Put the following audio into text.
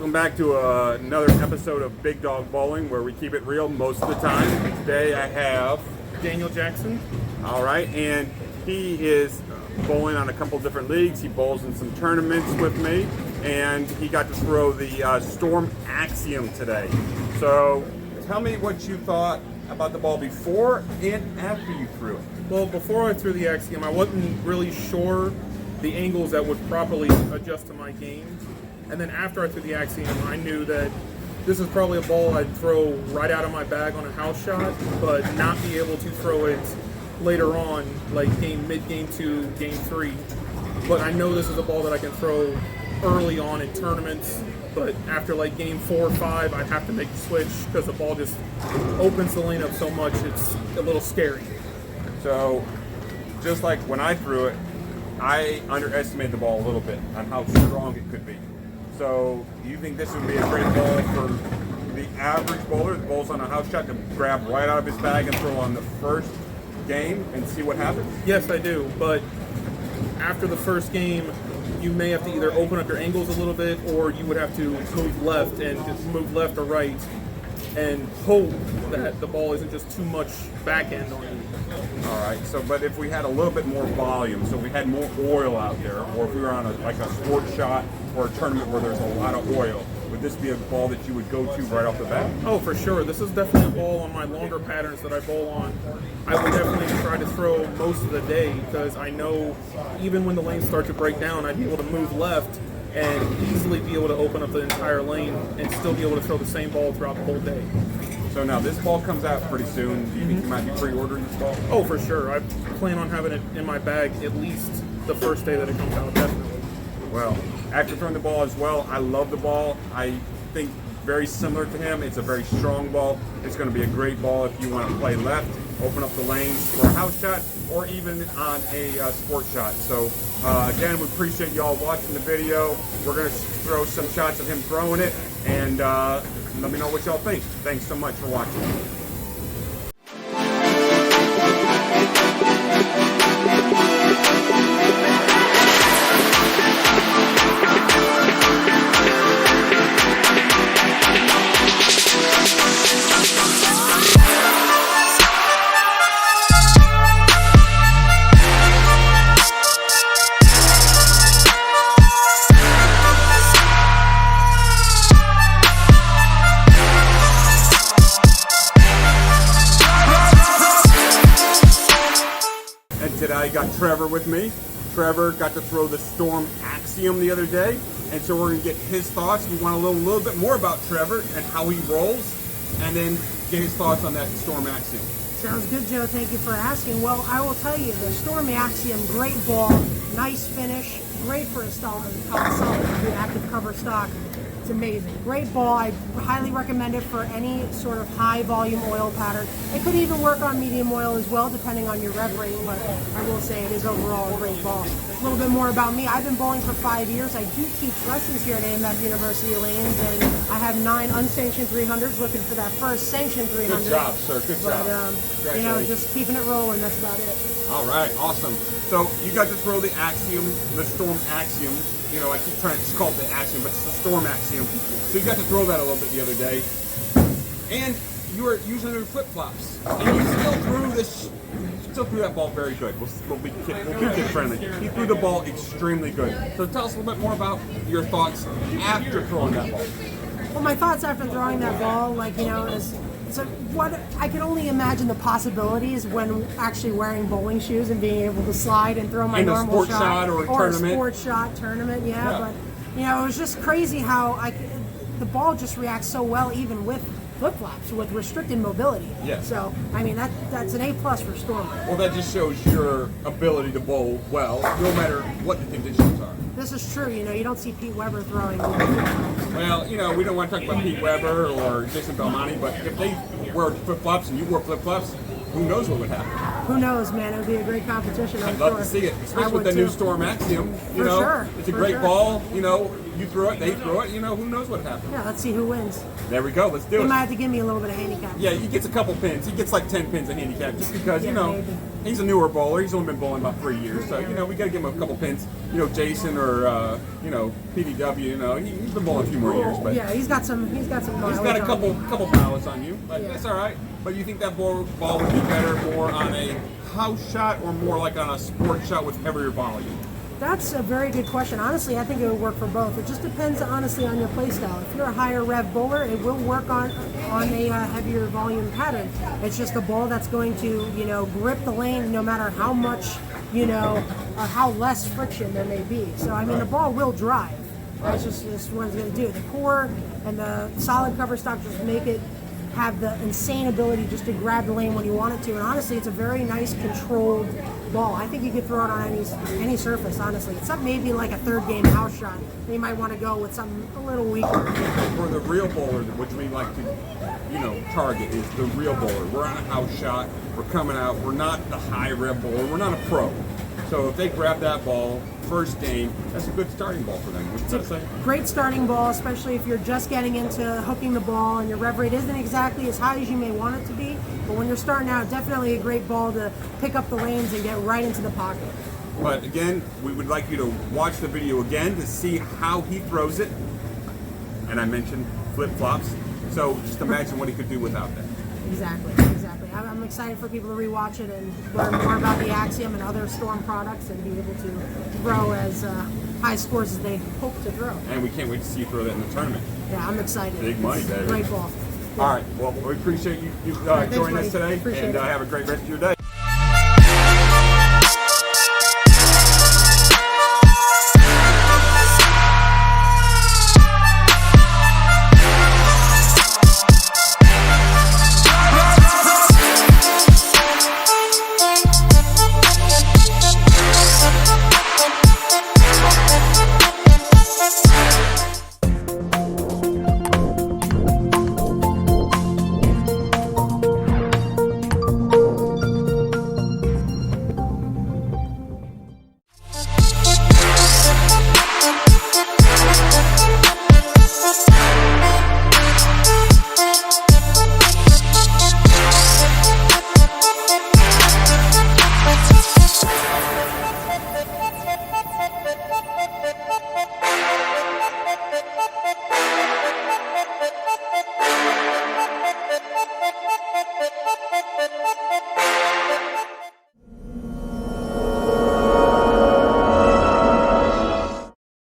Welcome back to another episode of Big Dog Bowling, where we keep it real most of the time. Today I have Daniel Jackson. All right, and he is bowling on a couple different leagues. He bowls in some tournaments with me, and he got to throw the Storm Axiom today. So tell me what you thought about the ball before and after you threw it. Well, before I threw the Axiom, I wasn't really sure the angles that would properly adjust to my game. And then after I threw the Axiom, I knew that this is probably a ball I'd throw right out of my bag on a house shot, but not be able to throw it later on, like mid-game 2, game 3. But I know this is a ball that I can throw early on in tournaments, but after like game 4 or 5, I'd have to make the switch because the ball just opens the lane up so much, it's a little scary. So, just like when I threw it, I underestimated the ball a little bit on how strong it could be. So, do you think this would be a great ball for the average bowler that bowls on a house shot to grab right out of his bag and throw on the first game and see what happens? Yes, I do, but after the first game, you may have to either open up your angles a little bit, or you would have to move left and just move left or right and hope that the ball isn't just too much back end on you. All right, so but if we had a little bit more volume, so we had more oil out there, or if we were on a sports shot or a tournament where there's a lot of oil, would this be a ball that you would go to right off the bat? Oh, for sure. This is definitely a ball on my longer patterns that I bowl on. I would definitely try to throw most of the day because I know even when the lanes start to break down, I'd be able to move left and easily be able to open up the entire lane and still be able to throw the same ball throughout the whole day. So now this ball comes out pretty soon. Do you think you might be pre-ordering this ball? Oh, for sure. I plan on having it in my bag at least the first day that it comes out, definitely. Well, after throwing the ball as well, I love the ball. I think very similar to him. It's a very strong ball. It's going to be a great ball if you want to play left, open up the lanes for a house shot, or even on a sports shot. So again, we appreciate y'all watching the video. We're going to throw some shots of him throwing it, and let me know what y'all think. Thanks so much for watching. Today I got Trevor with me. Trevor got to throw the Storm Axiom the other day, and so we're going to get his thoughts. We want to learn a little bit more about Trevor and how he rolls, and then get his thoughts on that Storm Axiom. Sounds good, Joe. Thank you for asking. Well, I will tell you, the Storm Axiom, great ball, nice finish, great for a solid active cover stock. It's amazing. Great ball. I highly recommend it for any sort of high volume oil pattern. It could even work on medium oil as well, depending on your rev rating, but I will say it is overall a great ball. A little bit more about me. I've been bowling for 5 years. I do teach lessons here at AMF University lanes, and I have 9 unsanctioned 300s, looking for that first sanctioned 300. Good job, sir. Good job. But, just keeping it rolling, that's about it. All right, awesome. So you got to throw the Axiom, the Storm Axiom. You know, I keep trying to just call it the Axiom, but it's the Storm Axiom. So you got to throw that a little bit the other day. And you were using your flip-flops. And you still threw that ball very good. We'll be kid-friendly. You threw the ball extremely good. So tell us a little bit more about your thoughts after throwing that ball. Well, my thoughts after throwing that ball, is so what I can only imagine the possibilities when actually wearing bowling shoes and being able to slide and throw my normal shot or a tournament. Sports shot tournament, yeah. But it was just crazy how the ball just reacts so well even with flip-flops with restricted mobility. Yeah. So that's an A+ for Storm. Well, that just shows your ability to bowl well, no matter what the conditions are. This is true. You don't see Pete Weber throwing. Well, we don't want to talk about Pete Weber or Jason Belmonte, but if they wear flip-flops and you wear flip-flops, who knows what would happen? Who knows, man? It would be a great competition. I'd love to see it, especially with the new Storm Axiom. You For know, sure, it's a for great sure. ball. You know, you throw it, they throw it. You know, who knows what happens? Yeah, let's see who wins. There we go. Let's do He it. might have to give me a little bit of handicap. Yeah, he gets a couple pins. He gets like 10 pins a handicap just because, you Yeah, know, maybe. he's a newer bowler. He's only been bowling about 3 years. So, you know, we got to give him a couple pins. You know, Jason or, you know, PDW, you know, he's been bowling a few more years. But Yeah, he's got some. He's got some. he's got a couple ballots on you. But that's all right. But you think that ball would be better more on a house shot or more like on a sport shot with heavier volume? That's a very good question. Honestly, I think it would work for both. It just depends, honestly, on your play style. If you're a higher rev bowler, it will work on a heavier volume pattern. It's just a ball that's going to, you know, grip the lane no matter how much, you know, or how less friction there may be. So, I mean, the ball will drive. That's just what it's going to do. The core and the solid cover stock just make it have the insane ability just to grab the lane when you want it to. And honestly, it's a very nice controlled ball. I think you could throw it on any surface, honestly. Except maybe like a third game house shot. You might want to go with something a little weaker. For the real bowler, which we like to, you know, target is the real bowler. We're on a house shot. We're coming out. We're not the high rev bowler. We're not a pro. So if they grab that ball first game, that's a good starting ball for them. What's that say? Great starting ball, especially if you're just getting into hooking the ball and your rev rate isn't exactly as high as you may want it to be. But when you're starting out, definitely a great ball to pick up the lanes and get right into the pocket. But again, we would like you to watch the video again to see how he throws it. And I mentioned flip-flops. So just imagine what he could do without that. Exactly. I'm excited for people to rewatch it and learn more about the Axiom and other Storm products and be able to throw as high scores as they hope to throw. And we can't wait to see you throw that in the tournament. Yeah, I'm excited. Big money, It's a baby. Great ball. All right. Well, we appreciate you Thanks, joining buddy. us today. Appreciate And it. have a great rest of your day.